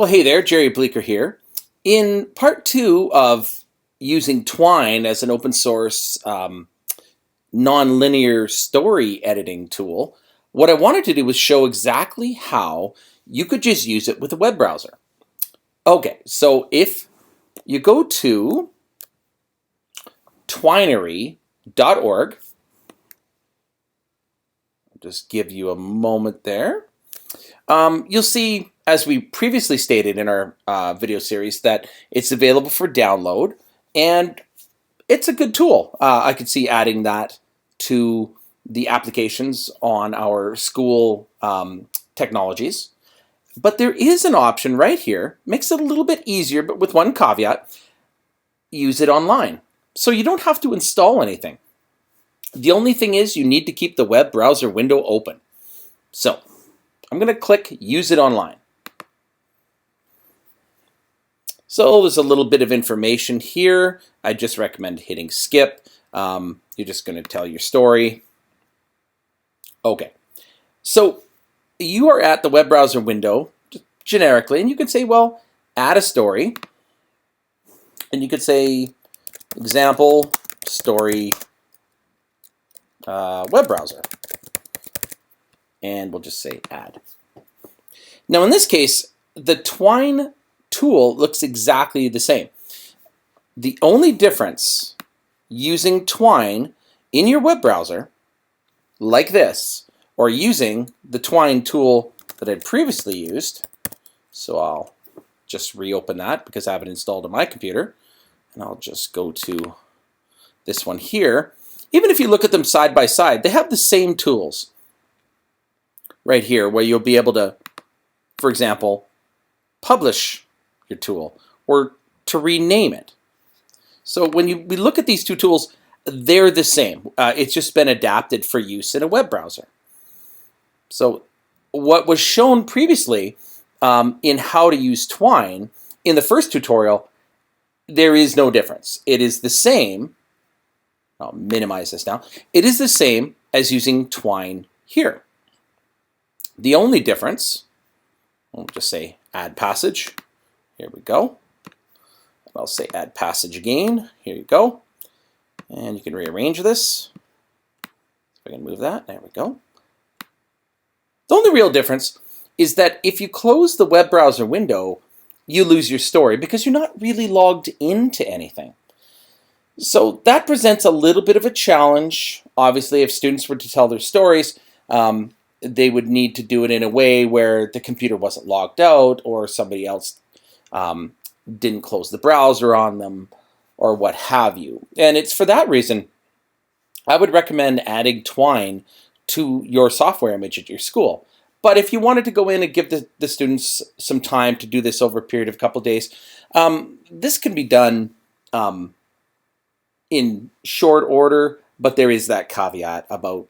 Well, hey there, Jerry Bleecker here. In part two of using Twine as an open source non-linear story editing tool, what I wanted to do was show exactly how you could just use it with a web browser. Okay, so if you go to twinery.org, I'll just give you a moment there. You'll see, as we previously stated in our video series, that it's available for download, and it's a good tool. I could see adding that to the applications on our school technologies. But there is an option right here, makes it a little bit easier, but with one caveat: use it online. So you don't have to install anything. The only thing is you need to keep the web browser window open. So I'm going to click Use it online. So there's a little bit of information here. I just recommend hitting skip. You're just going to tell your story. Okay, so you are at the web browser window generically, and you can say, well, add a story. And you could say, example, story, web browser. And we'll just say add. Now in this case, the Twine tool looks exactly the same. The only difference using Twine in your web browser, like this, or using the Twine tool that I'd previously used, so I'll just reopen that because I have it installed on my computer, and I'll just go to this one here. Even if you look at them side by side, they have the same tools right here, where you'll be able to, for example, publish your tool or to rename it. So when we look at these two tools, they're the same. It's just been adapted for use in a web browser. So what was shown previously in how to use Twine in the first tutorial, there is no difference. It is the same. I'll minimize this now. It is the same as using Twine here. The only difference, we'll just say add passage. Here we go. I'll say add passage again. Here you go. And you can rearrange this. If I can move that, there we go. The only real difference is that if you close the web browser window, you lose your story because you're not really logged into anything. So that presents a little bit of a challenge. Obviously, if students were to tell their stories, they would need to do it in a way where the computer wasn't logged out or somebody else didn't close the browser on them or what have you. And it's for that reason I would recommend adding Twine to your software image at your school. But if you wanted to go in and give the students some time to do this over a period of a couple of days, this can be done in short order, but there is that caveat about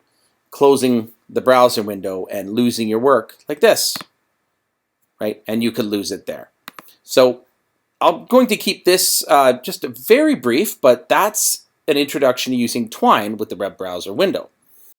closing the browser window and losing your work like this, right? And you could lose it there. So I'm going to keep this just very brief, but that's an introduction to using Twine with the web browser window.